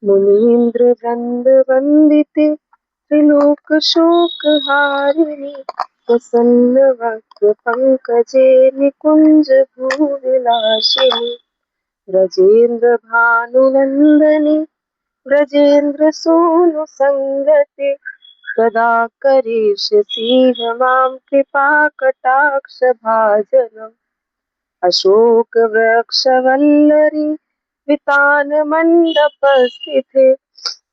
मुनीन्द्र वृंद वंदिते त्रिलोक शोक हारिणी प्रसन्न वक्त्र पंकजे निकुंज भूविलासिनी ब्रजेन्द्र भानुनंदनी ब्रजेन्द्र सूनु संगते सदा करिष्यसि मां कृपा कटाक्ष भाजनम् अशोक वृक्ष वल्लरी वितान मंडप स्थिते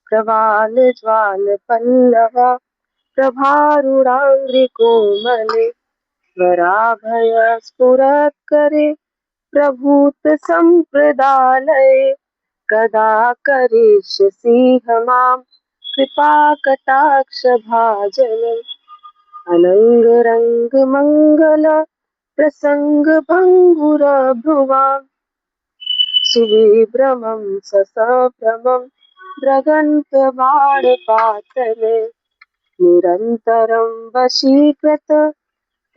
प्रवाल ज्वाल पल्लव प्रभारुणांग्रि कोमले वराभय स्फुरत्करे प्रभूत संप्रदालये कदा करिष्यसि मां कृपा कटाक्ष भाजनम् अनंग मंगल प्रसंग भंगुर भ्रुवां सुविभ्रमं ससभ्रमं द्रगन्त्यबाणपातले निरन्तरं वशीकृत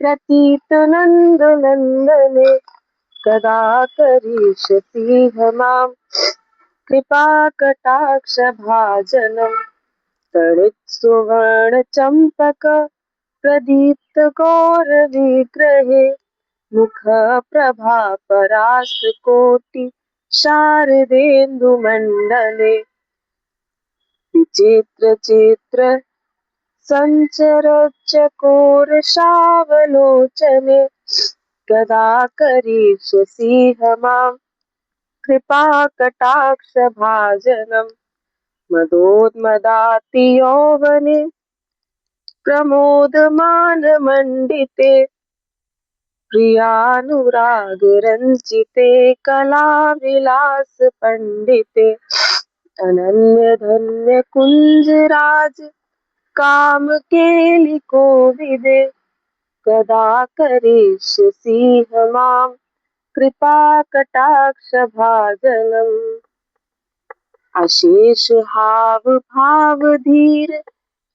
प्रतीतनन्दनन्दने कदा करिष्यसि मां कृपाकटाक्षभाजनम् तडित्सुवर्णचम्पक प्रदीप्तगौरविग्रहे मुखप्रभा परास्तकोटि शारदेन्दुमण्डले विचित्रचित्र सञ्चरच्चकोरसावलोचने कदा करिष्यसि मां कृपाकटाक्षभाजनम् मदोन्मदातियौवने प्रमोदमानमण्डिते प्रियानुरागरञ्जिते कलाविलासपण्डिते अनन्यधन्यकुञ्जराज कामकेलिकोविदे कदा करिष्यसि मां कृपाकटाक्षभाजनम् अशेष हाव भाव धीर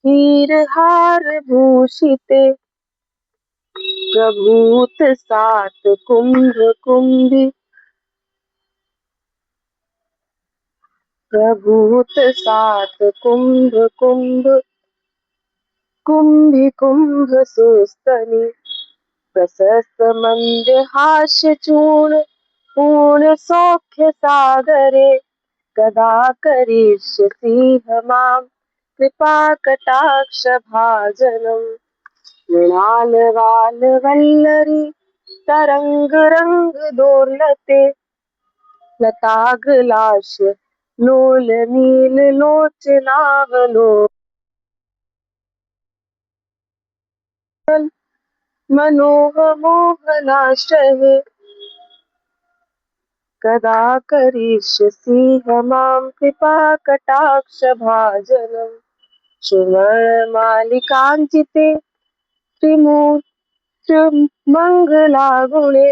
हीरहार भूषिते प्रभूत सात कुंभ कुंभी प्रभूत सात कुंभ कुंभ कुंभी कुंभ सुस्तनि प्रशस्त मंदहास्य चूर्ण पूर्ण सौख्य सागरे कदा करिष्यसि मां कृपा कटाक्ष भाजनम् मृणाल वाल वल्लरी तरंग रंग दोलते लताग्रलास्य लोल नील लोचनावलोकन मनोह मोहनाश्रये कदा करिष्यसि मां कृपा कटाक्ष भाजनम् सुवर्णमालिकाञ्चिते त्रिमूर्तिमङ्गलागुणे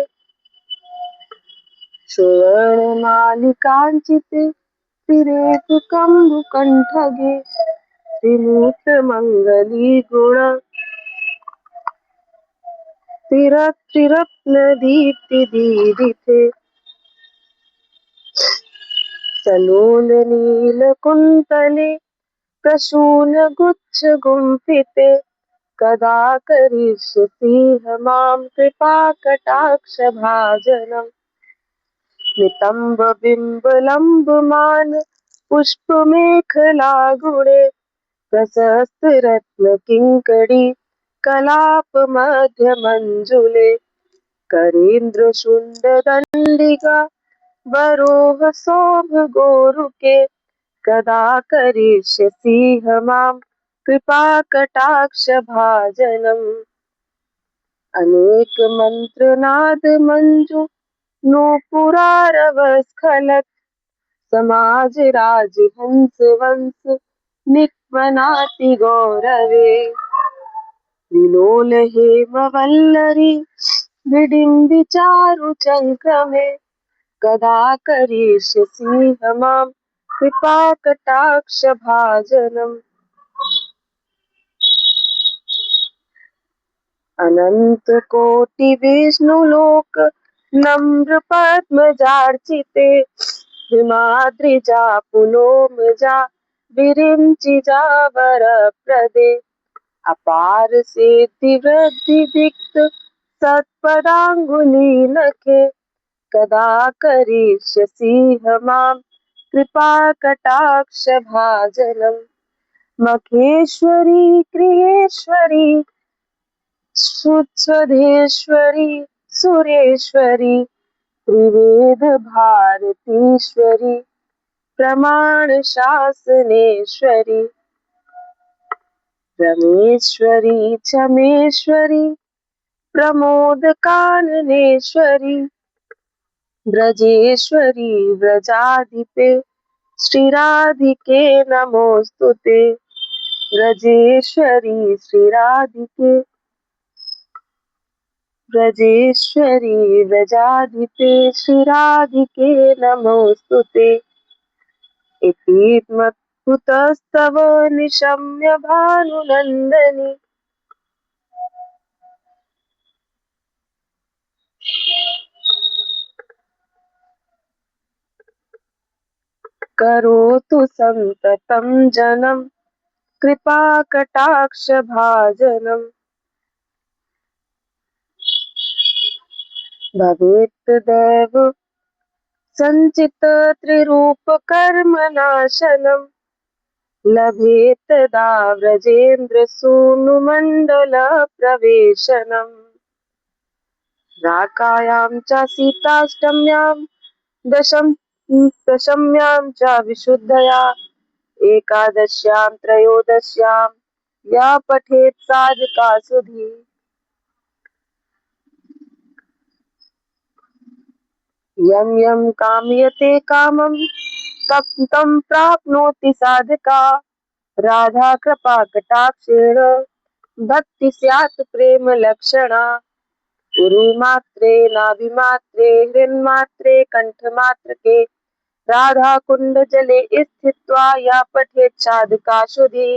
सुवर्णमालिकाञ्चिते तिरेतुकम्बुकण्ठगे त्रिमूर्तिमङ्गलीगुण तिरत्रिरत्नदीप्तिदीरिते सलोलनीलकुन्तले प्रसूनगुच्छगुम्फिते कदा करिष्यसि मां कृपाकटाक्षभाजनम् नितम्बबिम्बलम्बमान पुष्पमेखलागुणे प्रशस्तरत्नकिङ्करी कलापमध्यमञ्जुले करेन्द्रशुण्डदण्डिका वरोह सौभगोरुके कदा करिष्यसि मां कृपाकटाक्षभाजनम् अनेकमन्त्रनादमञ्जु नूपुरारवस्खलत् समाज राजहंस वंश निक्मनाति गौरवे विलोल हेमवल्लरी विडिम्बि चारु चङ्क्रमे कदा करिष्यसि मां कृपाकटाक्षभाजनम् अनन्तकोटिविष्णुलोक नम्र पद्मजार्चिते हिमाद्रिजा पुलोमजा विरिञ्चिजा वरप्रदे अपार सिद्धि वृद्धि दिक्त सत्पदाङ्गुलीनखे कदा करिष्यसि मां कृपाकटाक्षभाजनम् मखेश्वरी गृहेश्वरी स्वधेश्वरी सुरेश्वरी त्रिवेद भारतीश्वरी प्रमाण शासनेश्वरी रमेश्वरी क्षमेश्वरी प्रमोद काननेश्वरी ब्रजेश्वरी व्रजाधिपे श्रीराधिके नमोस्तुते ब्रजेश्वरी श्रीराधिके ब्रजेश्वरी व्रजाधिपे श्रीराधिके नमोस्तुते इति मत्कुतस्तव निशम्य भानुनन्दनि करोतु सन्ततं जनं कृपाकटाक्षभाजनम् भवेत् दैव सञ्चित त्रिरूपकर्मनाशनम् लभेत् तदा व्रजेन्द्रसूनुमण्डलप्रवेशनम् राकायां च सीताष्टम्यां दशम्यां च विशुद्धया एकादश्यां त्रयोदश्यां या पठेत् साधका सुधी यं यं कामयते कामं तं प्राप्नोति साधका राधा कृपा कटाक्षेण भक्ति स्यात् प्रेम लक्षणा उरुमात्रे नाभिमात्रे हृन्मात्रे कण्ठमात्रके राधा कुंड जले स्थित्वा या पठेत् साधका शुद्धि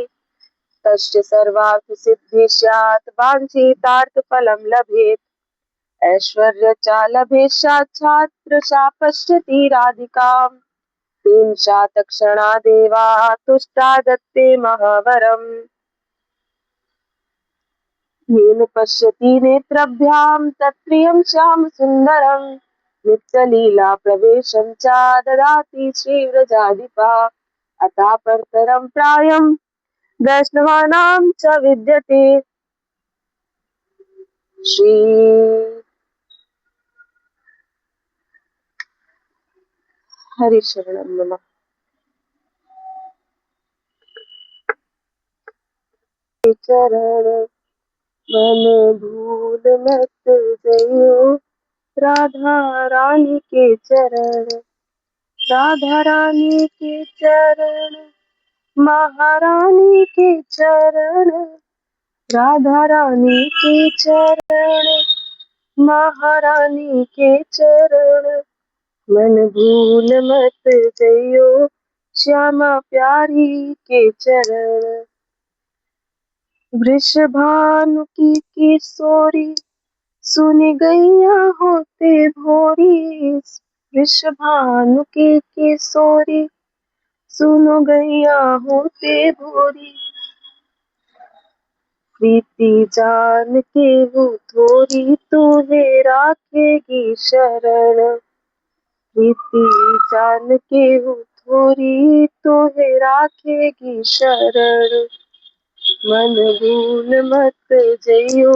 तस्य सर्वार्थ सिद्धि स्यात् वाञ्छितार्थ फलं लभेत् ऐश्वर्य च लभेत् साक्षात् प्रशा पश्यति राधिकाम् तेन सा तत्क्षणा देवा तुष्टा दत्ते महावरम् येन पश्यति नेत्रभ्यां तत्प्रियं श्याम सुन्दरम् नित्यलीला प्रवेशं च ददाति श्रीव्रजाधिपा अतः परतरं प्रायं वैष्णवानां च विद्यते श्री हरिशरणं नमः। चरण मन भूल मत जइयो राधा रानी के चरण राधा रानी के चरण महारानी के चरण राधा रानी के चरण महारानी के चरण मन भूल मत जइयो श्यामा प्यारी के चरण वृषभानु की किशोरी सुनी गैया होते भोरी वृषभानु की किशोरी सुनो गैया होते भोरी प्रीति जान के वो थोड़ी तुम्हें राखेगी शरण प्रीति जान के वो थोड़ी तुम्हें राखेगी शरण मन भूल मत जइयो